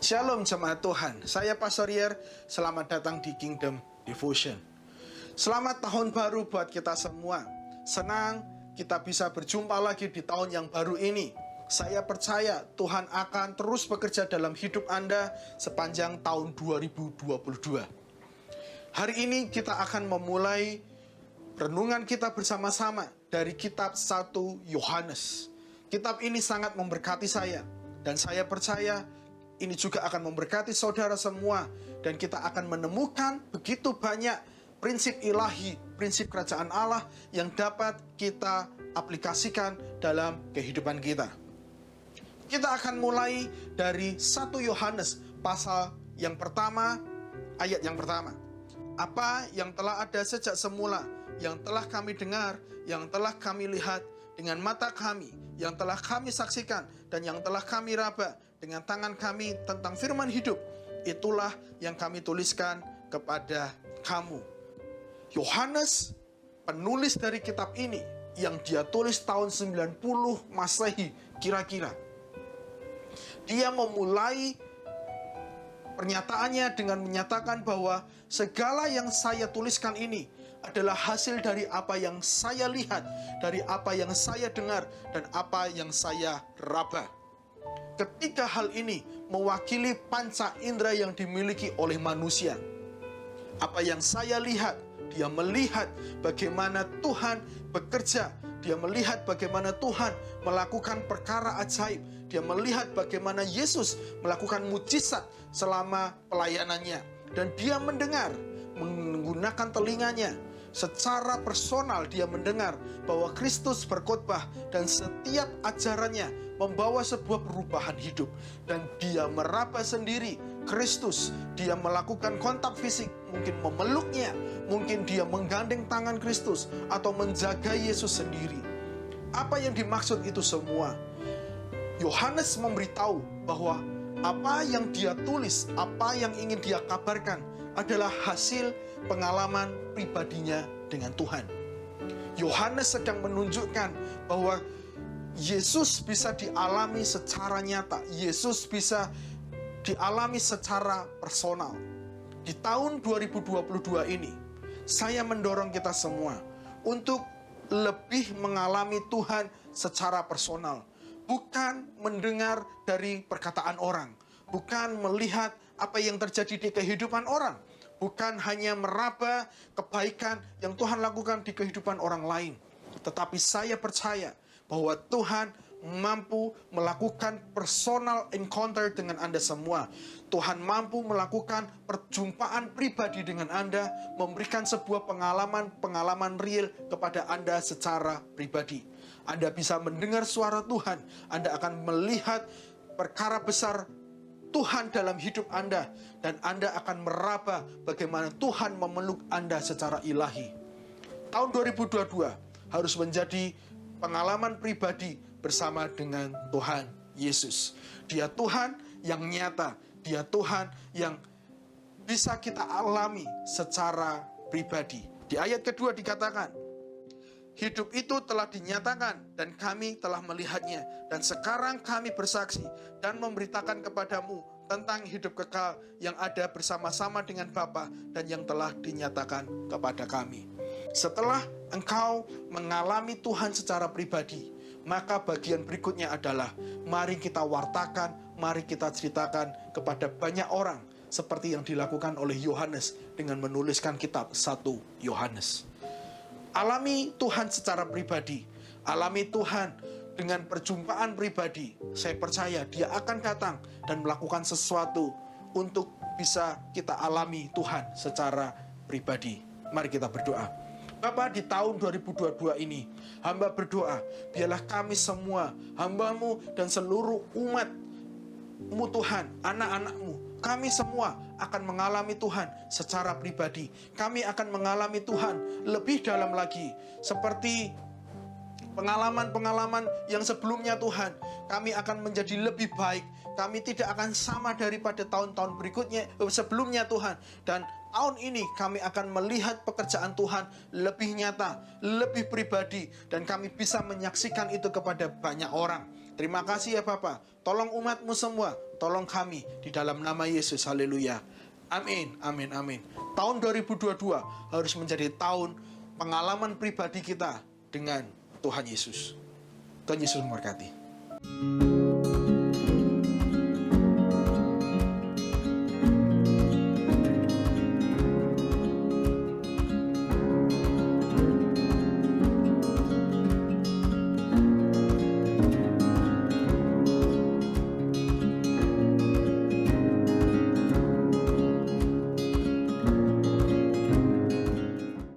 Shalom jemaat Tuhan, saya Pastor Yer. Selamat datang di Kingdom Devotion. Selamat tahun baru buat kita semua. Senang kita bisa berjumpa lagi di tahun yang baru ini. Saya percaya Tuhan akan terus bekerja dalam hidup Anda sepanjang tahun 2022. Hari ini kita akan memulai renungan kita bersama-sama dari kitab 1 Yohanes. Kitab ini sangat memberkati saya, dan saya percaya ini juga akan memberkati saudara semua, dan kita akan menemukan begitu banyak prinsip ilahi, prinsip kerajaan Allah yang dapat kita aplikasikan dalam kehidupan kita. Kita akan mulai dari 1 Yohanes pasal yang pertama, ayat yang pertama. Apa yang telah ada sejak semula, yang telah kami dengar, yang telah kami lihat dengan mata kami, yang telah kami saksikan, dan yang telah kami raba dengan tangan kami tentang firman hidup, itulah yang kami tuliskan kepada kamu. Yohanes, penulis dari kitab ini, yang dia tulis tahun 90 Masehi kira-kira. Dia memulai pernyataannya dengan menyatakan bahwa segala yang saya tuliskan ini adalah hasil dari apa yang saya lihat, dari apa yang saya dengar, dan apa yang saya raba. Ketiga hal ini mewakili panca indera yang dimiliki oleh manusia. Apa yang saya lihat, dia melihat bagaimana Tuhan bekerja. Dia melihat bagaimana Tuhan melakukan perkara ajaib. Dia melihat bagaimana Yesus melakukan mujizat selama pelayanannya. Dan dia mendengar, menggunakan telinganya. Secara personal dia mendengar bahwa Kristus berkhotbah, dan setiap ajarannya membawa sebuah perubahan hidup. Dan dia meraba sendiri Kristus. Dia melakukan kontak fisik, mungkin memeluknya, mungkin dia menggandeng tangan Kristus, atau menjaga Yesus sendiri. Apa yang dimaksud itu semua? Yohanes memberitahu bahwa apa yang dia tulis, apa yang ingin dia kabarkan adalah hasil pengalaman pribadinya dengan Tuhan. Yohanes sedang menunjukkan bahwa Yesus bisa dialami secara nyata. Yesus bisa dialami secara personal. Di tahun 2022 ini, saya mendorong kita semua untuk lebih mengalami Tuhan secara personal. Bukan mendengar dari perkataan orang, bukan melihat apa yang terjadi di kehidupan orang, bukan hanya meraba kebaikan yang Tuhan lakukan di kehidupan orang lain. Tetapi saya percaya bahwa Tuhan mampu melakukan personal encounter dengan Anda semua. Tuhan mampu melakukan perjumpaan pribadi dengan Anda, memberikan sebuah pengalaman real kepada Anda secara pribadi. Anda bisa mendengar suara Tuhan, Anda akan melihat perkara besar Tuhan dalam hidup Anda, dan Anda akan meraba bagaimana Tuhan memeluk Anda secara ilahi. Tahun 2022 harus menjadi pengalaman pribadi bersama dengan Tuhan Yesus. Dia Tuhan yang nyata, dia Tuhan yang bisa kita alami secara pribadi. Di ayat kedua dikatakan, hidup itu telah dinyatakan dan kami telah melihatnya, dan sekarang kami bersaksi dan memberitakan kepadamu tentang hidup kekal yang ada bersama-sama dengan Bapa dan yang telah dinyatakan kepada kami. Setelah engkau mengalami Tuhan secara pribadi, maka bagian berikutnya adalah mari kita wartakan, mari kita ceritakan kepada banyak orang, seperti yang dilakukan oleh Yohanes dengan menuliskan kitab 1 Yohanes. Alami Tuhan secara pribadi, alami Tuhan dengan perjumpaan pribadi. Saya percaya dia akan datang dan melakukan sesuatu untuk bisa kita alami Tuhan secara pribadi. Mari kita berdoa. Bapa, di tahun 2022 ini, hamba berdoa, biarlah kami semua, hamba-Mu dan seluruh umat-Mu Tuhan, anak-anak-Mu, kami semua akan mengalami Tuhan secara pribadi. Kami akan mengalami Tuhan lebih dalam lagi, seperti pengalaman-pengalaman yang sebelumnya Tuhan. Kami akan menjadi lebih baik. Kami tidak akan sama daripada tahun-tahun berikutnya, sebelumnya Tuhan. Dan tahun ini kami akan melihat pekerjaan Tuhan lebih nyata, lebih pribadi, dan kami bisa menyaksikan itu kepada banyak orang. Terima kasih ya Bapa. Tolong umat-Mu semua, tolong kami di dalam nama Yesus. Haleluya. Amin, amin, amin. Tahun 2022 harus menjadi tahun pengalaman pribadi kita dengan Tuhan Yesus. Tuhan Yesus memberkati.